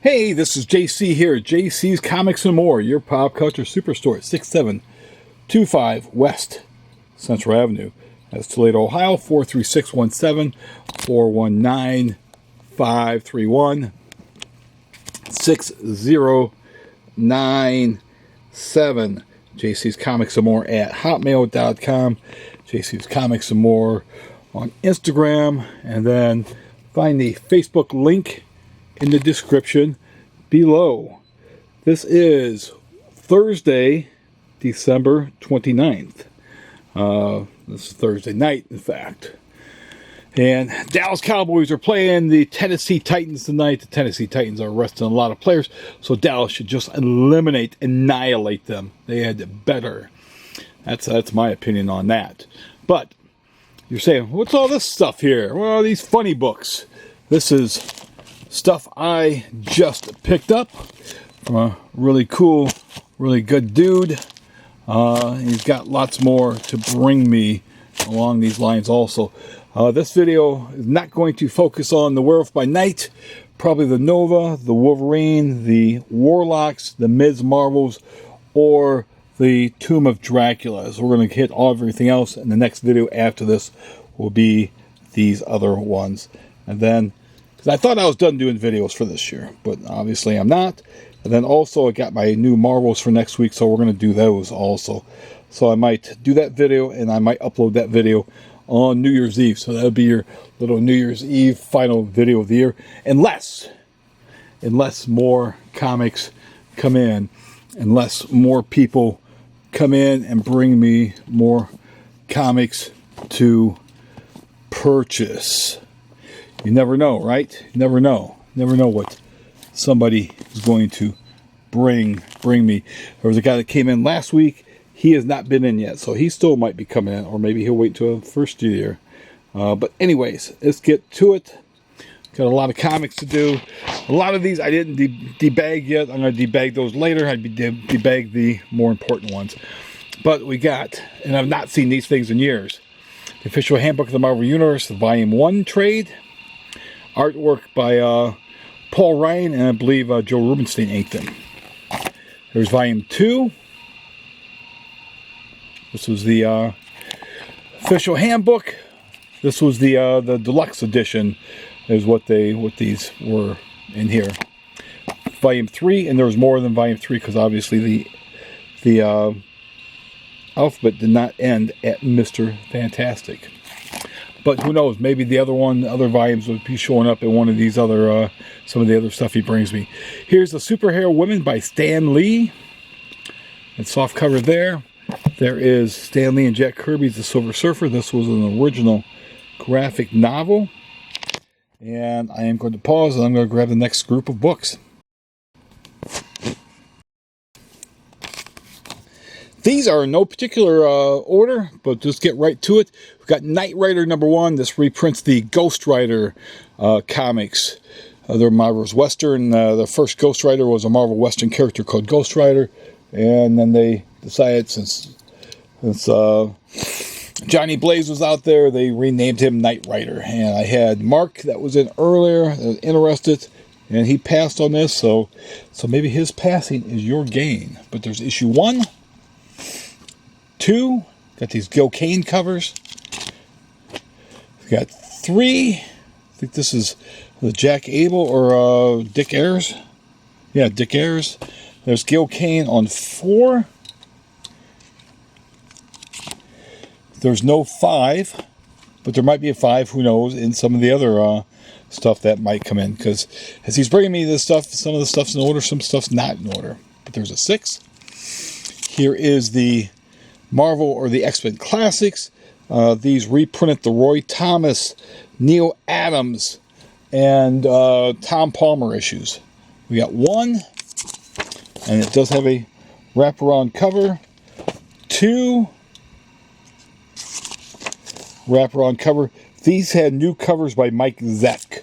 Hey, this is JC here at JC's Comics and More, your pop culture superstore at 6725 West Central Avenue. That's Toledo, Ohio, 43617, 419 531 6097. JC's Comics and More at hotmail.com. JC's Comics and More on Instagram. And then find the Facebook link in the description below. This is Thursday, December 29th. This is Thursday night, in fact. And Dallas Cowboys are playing the Tennessee Titans tonight. The Tennessee Titans are resting a lot of players, so Dallas should just annihilate them. They had better. That's my opinion on that. But you're saying, what's all this stuff here? Well, these funny books. This is stuff I just picked up from a really cool, really good dude. He's got lots more to bring me along these lines also. This video is not going to focus on the Werewolf by Night, probably the Nova, the Wolverine, the Warlocks, the Ms. Marvels, or the Tomb of Dracula. So we're going to hit everything else, and the next video after this will be these other ones. And then, because I thought I was done doing videos for this year, but obviously I'm not. And then also I got my new Marvels for next week, so we're going to do those also. So I might do that video, and I might upload that video on New Year's Eve. So that'll be your little New Year's Eve final video of the year. Unless more comics come in, unless more people come in and bring me more comics to purchase. You never know, right? You never know. Never know what somebody is going to bring me. There was a guy that came in last week. He has not been in yet, so he still might be coming in, or maybe he'll wait until the first year. But anyways, let's get to it. Got a lot of comics to do. A lot of these I didn't debag yet. I'm going to debag those later. I'd debag the more important ones. But we got, and I've not seen these things in years, the Official Handbook of the Marvel Universe, the Volume 1 trade. Artwork by Paul Ryan, and I believe Joe Rubinstein inked them. There's Volume 2. This was the Official Handbook. This was the deluxe edition, is what these were in here. Volume 3, and there was more than Volume 3 because obviously the alphabet did not end at Mr. Fantastic. But who knows? Maybe the other volumes would be showing up in one of these other, some of the other stuff he brings me. Here's the Superhero Women by Stan Lee. And soft cover there. There is Stan Lee and Jack Kirby's The Silver Surfer. This was an original graphic novel. And I am going to pause, and I'm going to grab the next group of books. These are in no particular order, but just get right to it. We've got Knight Rider #1. This reprints the Ghost Rider comics. They're Marvel's Western. The first Ghost Rider was a Marvel Western character called Ghost Rider. And then they decided, since Johnny Blaze was out there, they renamed him Knight Rider. And I had Mark that was in earlier, that was interested, and he passed on this. So maybe his passing is your gain. But there's issue 1. 2, got these Gil Kane covers. We got 3. I think this is the Jack Abel or Dick Ayers. Yeah, Dick Ayers. There's Gil Kane on 4. There's no 5, but there might be a 5. Who knows? In some of the other stuff that might come in, because as he's bringing me this stuff, some of the stuff's in order, some stuff's not in order. But there's a 6. Here is the Marvel or the X-Men Classics. These reprinted the Roy Thomas, Neil Adams, and Tom Palmer issues. We got 1, and it does have a wraparound cover. 2, wraparound cover. These had new covers by Mike Zeck,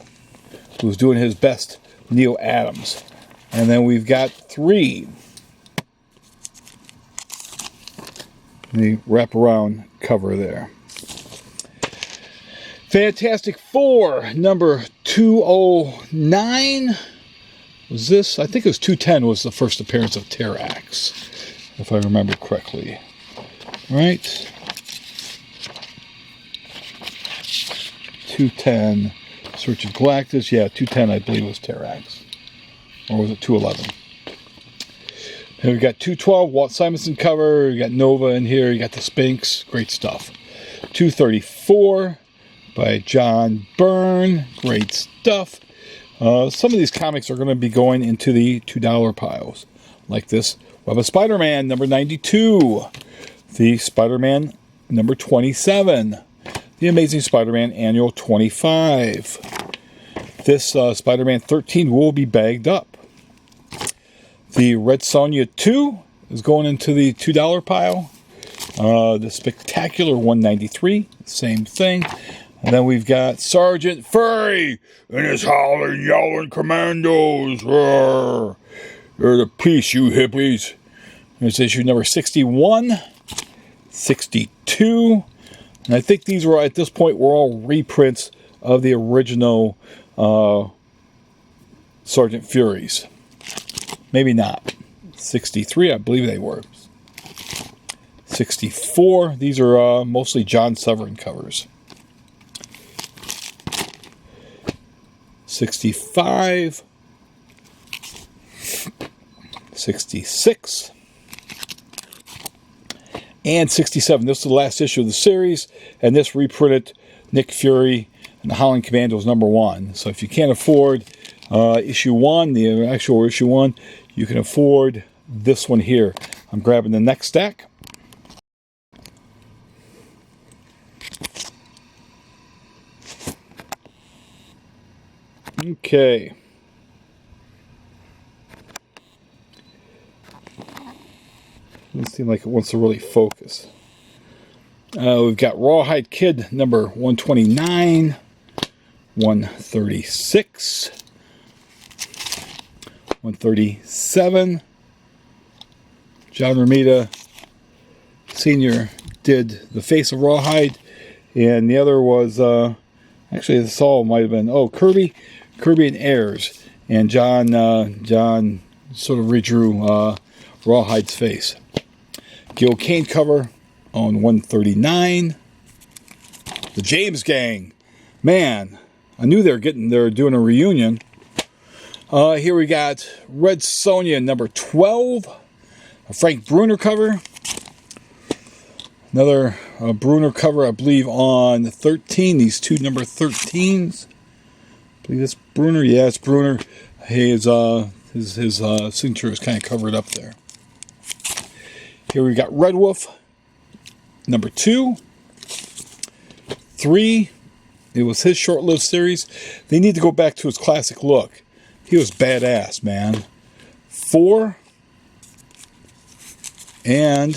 who was doing his best Neil Adams. And then we've got 3. The wraparound cover there. Fantastic Four, number 209. Was this? I think it was 210 was the first appearance of Terrax, if I remember correctly. Right? 210. Search of Galactus. Yeah, 210 I believe was Terrax. Or was it 211? And we got 212, Walt Simonson cover. We got Nova in here. You got the Sphinx. Great stuff. 234 by John Byrne. Great stuff. Some of these comics are going to be going into the $2 piles. Like this Web of Spider-Man number 92. The Spider-Man number 27. The Amazing Spider-Man Annual 25. This Spider-Man 13 will be bagged up. The Red Sonja 2 is going into the $2 pile. The Spectacular 193, same thing. And then we've got Sergeant Furry and his howling, yowling commandos. Roar. They're the peace, you hippies. There's issue number 61, 62. And I think these were, at this point, were all reprints of the original Sergeant Furies. Maybe not. 63, I believe they were. 64, these are mostly John Severin covers. 65, 66, and 67. This is the last issue of the series, and this reprinted Nick Fury and the Howling Commandos #1. So if you can't afford issue 1, the actual issue 1, you can afford this one here. I'm grabbing the next stack. Okay. Doesn't seem like it wants to really focus. We've got Rawhide Kid number 129, 136, 137. John Romita Sr. did the face of Rawhide, and the other was, actually this all might have been, Kirby and Ayers, and John sort of redrew Rawhide's face. Gil Kane cover on 139. The James Gang, man, I knew they're doing a reunion. Here we got Red Sonja number 12, a Frank Bruner cover. Another Bruner cover, I believe, on 13. These two number 13s. I believe it's Bruner. Yeah, it's Bruner. His signature is kind of covered up there. Here we got Red Wolf number 2. 3. It was his short-lived series. They need to go back to his classic look. He was badass, man. 4 and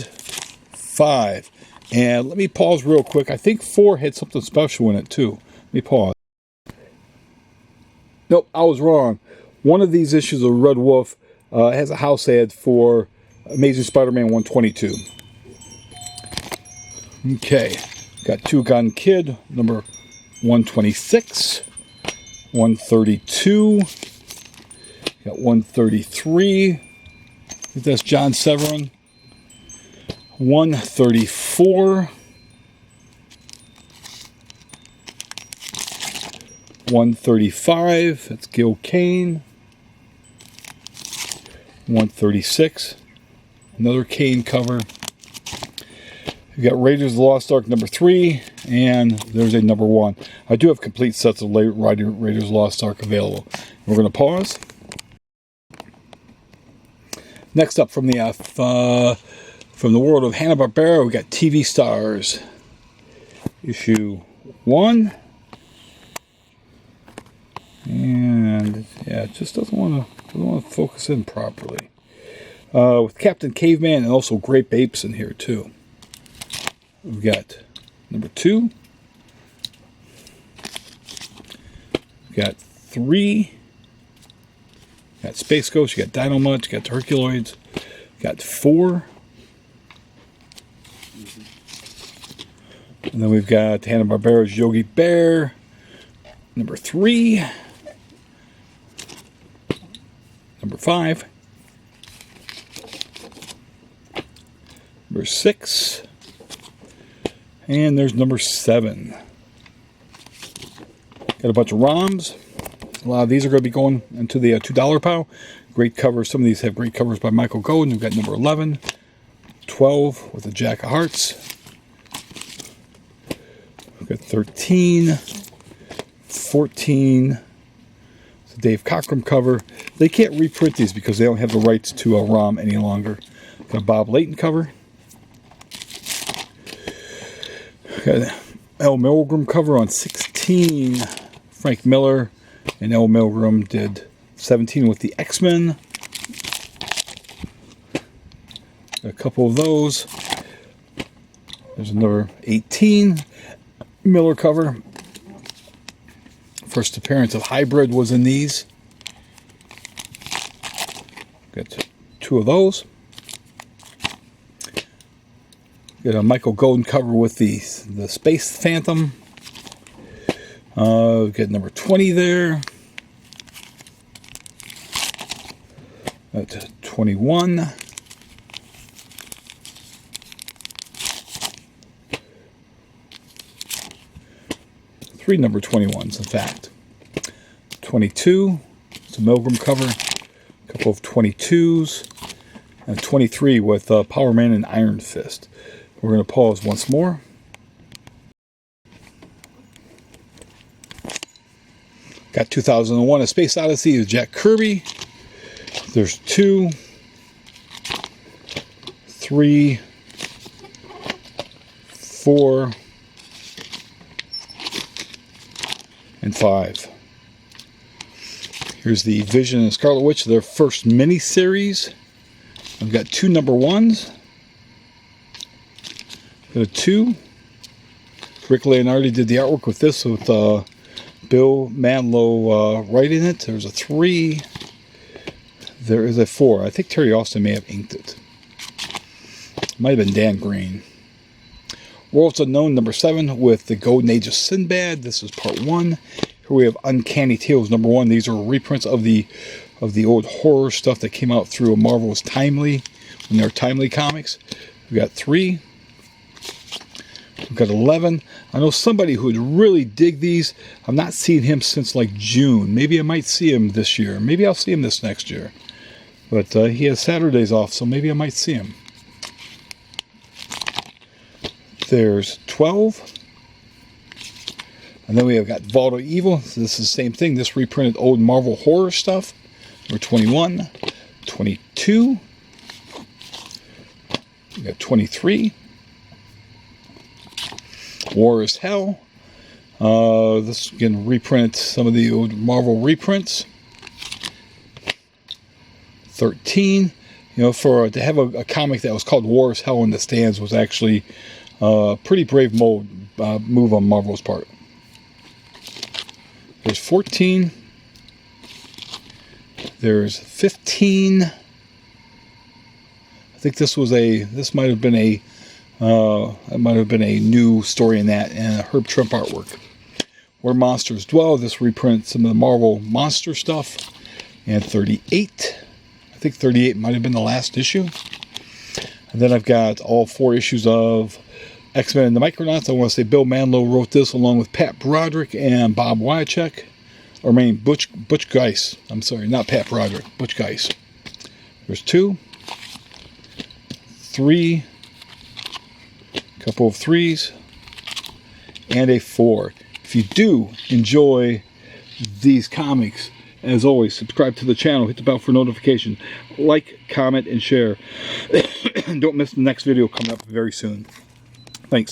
5. And let me pause real quick. I think 4 had something special in it too. Let me pause. Nope, I was wrong. One of these issues of Red Wolf has a house ad for Amazing Spider-Man 122. Okay, got Two Gun Kid number 126, 132, got 133. I think that's John Severin. 134, 135, that's Gil Kane. 136, another Kane cover. We got Raiders of the Lost Ark number 3, and there's a number 1. I do have complete sets of Raiders of the Lost Ark available. We're going to pause. Next up from the world of Hanna-Barbera, we got TV Stars. Issue 1. And yeah, it just doesn't want to focus in properly. With Captain Caveman and also Grape Apes in here too. We've got number 2. We've got 3. We've got Space Ghost, you got Dynamite, you got the Herculoids. We've got 4. And then we've got Hanna-Barbera's Yogi Bear, number 3. Number 5. Number 6. And there's number 7. Got a bunch of ROMs. A lot of these are going to be going into the $2 pile. Great covers. Some of these have great covers by Michael Golden. We've got number 11, 12 with the Jack of Hearts. We've got 13, 14. It's a Dave Cockrum cover. They can't reprint these because they don't have the rights to a ROM any longer. Got a Bob Layton cover. Got an L. Milgram cover on 16. Frank Miller and L. Milgram did 17 with the X-Men. A couple of those. There's another 18 Miller cover. First appearance of Hybrid was in these. Got 2 of those. Got a Michael Golden cover with the Space Phantom. Got number 20 there. Got 21. Three number 21s, in fact. 22. It's a Milgram cover. A couple of 22s. And 23 with Power Man and Iron Fist. We're going to pause once more. Got 2001 A Space Odyssey of Jack Kirby. There's 2, 3, 4, and 5. Here's the Vision and Scarlet Witch, their first mini-series. I've got 2 number 1s. Got a 2. Rick Leonardi did the artwork with this with Bill Manlow writing it. There's a 3. There is a 4. I think Terry Austin may have inked it. Might have been Dan Green. Worlds Unknown number 7 with the Golden Age of Sinbad. This is part 1. Here we have Uncanny Tales number 1. These are reprints of the old horror stuff that came out through Marvel's Timely, when they were Timely comics. We've got 3. We've got 11. I know somebody who would really dig these. I've not seen him since like June. Maybe I might see him this year. Maybe I'll see him this next year. But he has Saturdays off, so maybe I might see him. There's 12. And then we have got Vault of Evil. So this is the same thing. This reprinted old Marvel horror stuff. Number 21. 22. We got 23. War is Hell. This again reprint some of the old Marvel reprints. 13. You know, to have a comic that was called War is Hell in the stands was actually a pretty brave move on Marvel's part. There's 14. There's 15. I think this might have been a new story in that, and a Herb Trimp artwork. Where Monsters Dwell. This reprints some of the Marvel monster stuff. And 38. I think 38 might have been the last issue. And then I've got all 4 issues of X-Men and the Micronauts. I want to say Bill Manlow wrote this along with Pat Broderick and Bob Wyacek. Or I mean Butch Geis. I'm sorry, not Pat Broderick. Butch Geis. There's 2. 3. Couple of 3s. And a 4. If you do enjoy these comics, as always, subscribe to the channel, hit the bell for notification, like, comment, and share. Don't miss the next video coming up very soon. Thanks.